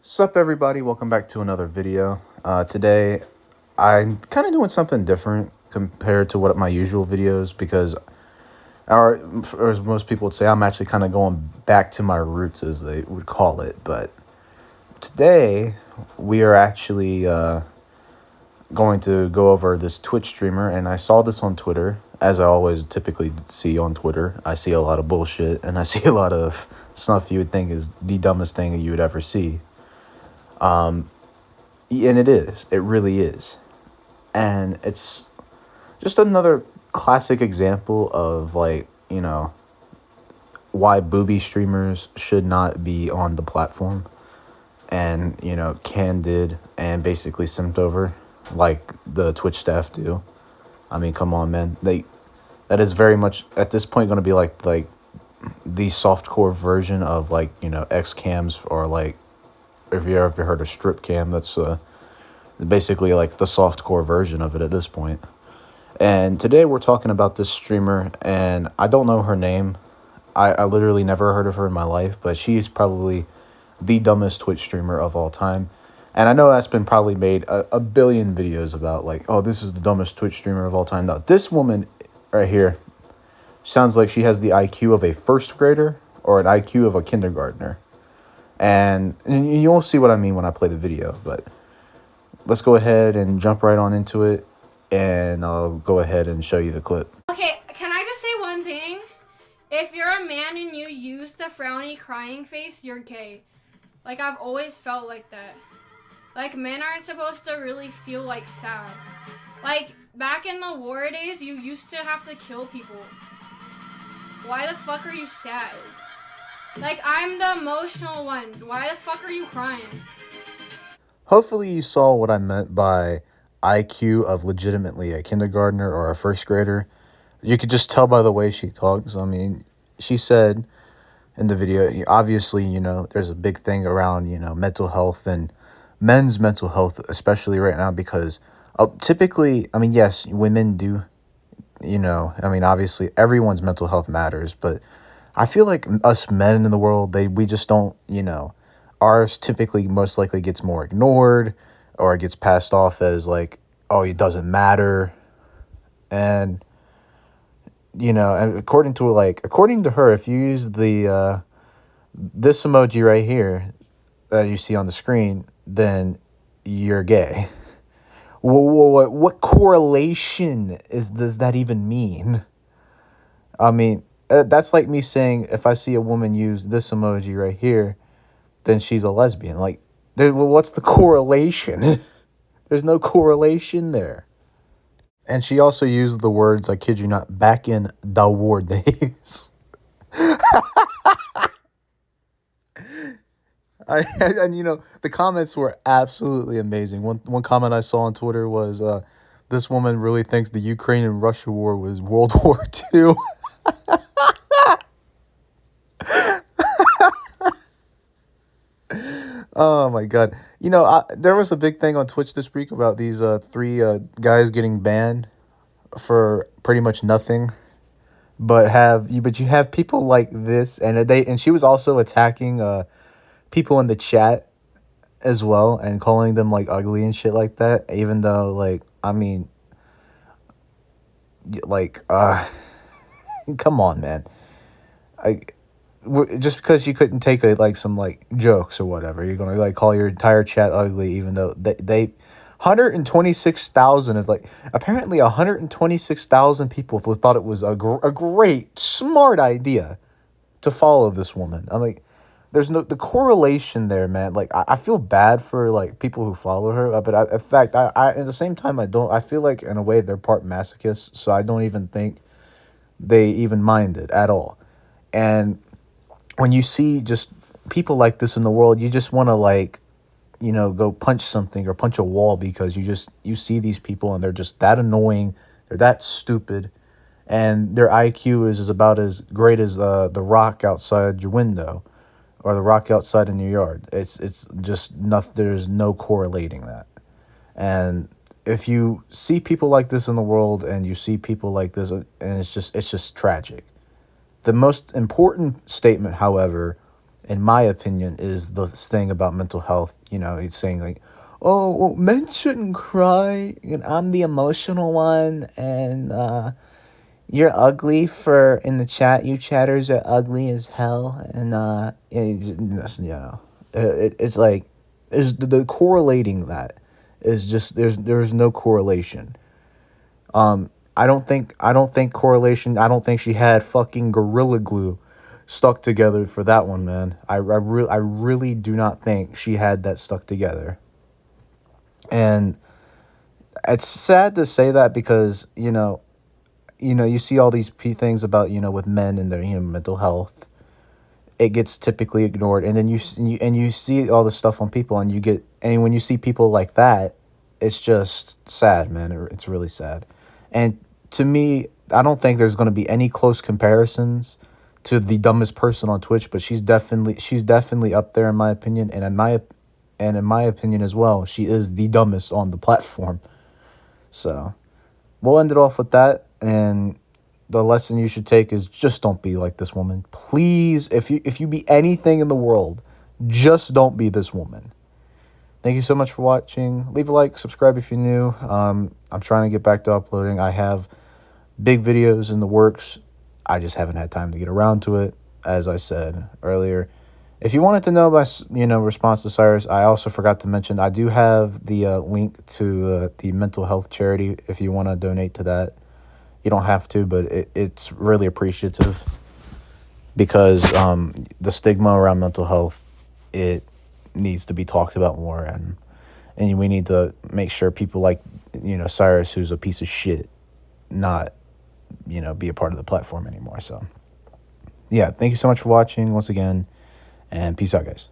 Sup everybody, welcome back to another video. Today I'm kind of doing something different compared to what my usual videos because or as most people would say, I'm actually kind of going back to my roots as they would call it. But today we are actually going to go over this Twitch streamer, and I saw this on Twitter. As I always typically see on Twitter, I see a lot of bullshit and I see a lot of stuff you would think is the dumbest thing you would ever see. And it is. It really is. And it's just another classic example of, like, why booby streamers should not be on the platform. And, candid and basically simped over like the Twitch staff do. I mean, come on, man. That is very much at this point going to be like the softcore version of, like, X cams, or like if you ever heard of strip cam, that's basically like the softcore version of it at this point. And today we're talking about this streamer, and I don't know her name. I literally never heard of her in my life, but she's probably the dumbest Twitch streamer of all time. And I know that's been probably made a billion videos about, like, oh, this is the dumbest Twitch streamer of all time. Now, this woman right here sounds like she has the IQ of a first grader or an IQ of a kindergartner. And you'll see what I mean when I play the video, but let's go ahead and jump right on into it, and I'll go ahead and show you the clip. Okay, can I just say one thing? If you're a man and you use the frowny crying face, you're gay. Like, I've always felt like that. Like, men aren't supposed to really feel, like, sad. Like, back in the war days, you used to have to kill people. Why the fuck are you sad? Like, I'm the emotional one. Why the fuck are you crying? Hopefully you saw what I meant by IQ of legitimately a kindergartner or a first grader. You could just tell by the way she talks. I mean, she said in the video, obviously, there's a big thing around, mental health and men's mental health, especially right now, because typically, I mean, yes, women do, I mean, obviously everyone's mental health matters, but I feel like us men in the world, we just don't, ours typically most likely gets more ignored, or it gets passed off as like, oh, it doesn't matter. And, and according to her, if you use the, this emoji right here that you see on the screen, then you're gay. What correlation does that even mean? I mean, that's like me saying if I see a woman use this emoji right here, then she's a lesbian. Like, what's the correlation? There's no correlation there. And she also used the words, I kid you not, back in the war days. And the comments were absolutely amazing. One comment I saw on Twitter was, this woman really thinks the Ukraine and Russia war was World War II. Oh my God. There was a big thing on Twitch this week about these three guys getting banned for pretty much nothing. But you have people like this, and she was also attacking people in the chat as well, and calling them, like, ugly and shit like that, even though, like, I mean, like, come on, man. Just because you couldn't take some like jokes or whatever, you're gonna, like, call your entire chat ugly, even though they 126,000 of, like, apparently 126,000 people thought it was a great, smart idea to follow this woman. I'm like, there's the correlation there, man. Like, I feel bad for, like, people who follow her, but in fact, I at the same time, I feel like in a way they're part masochists, so I don't even think they even mind it at all. And when you see just people like this in the world, you just want to, like, go punch something or punch a wall, because you see these people and they're just that annoying. They're that stupid. And their IQ is about as great as the rock outside your window, or the rock outside in your yard. It's just nothing. There's no correlating that. And if you see people like this in the world, and you see people like this, and it's just tragic. The most important statement, however, in my opinion, is this thing about mental health. He's saying like, "Oh, well, men shouldn't cry, and I'm the emotional one, and you're ugly for in the chat. You chatters are ugly as hell, and it's like is the correlating that is just there's no correlation. I don't think correlation. I don't think she had fucking gorilla glue stuck together for that one, man. I really do not think she had that stuck together. And it's sad to say that because, you see all these things about, with men and their, mental health. It gets typically ignored, and then you see all this stuff on people, and when you see people like that, it's just sad, man. It's really sad. And to me, I don't think there's going to be any close comparisons to the dumbest person on Twitch, but she's definitely up there in my opinion, and in my opinion as well, she is the dumbest on the platform. So we'll end it off with that. And the lesson you should take is just don't be like this woman. Please, if you be anything in the world, just don't be this woman. Thank you so much for watching. Leave a like, subscribe if you're new. I'm trying to get back to uploading. I have big videos in the works. I just haven't had time to get around to it, as I said earlier. If you wanted to know my, response to Cyrus, I also forgot to mention I do have the link to the mental health charity if you want to donate to that. You don't have to, but it's really appreciative because the stigma around mental health, it needs to be talked about more, and we need to make sure people like Cyrus, who's a piece of shit, not be a part of the platform anymore. So yeah, thank you so much for watching once again, and peace out, guys.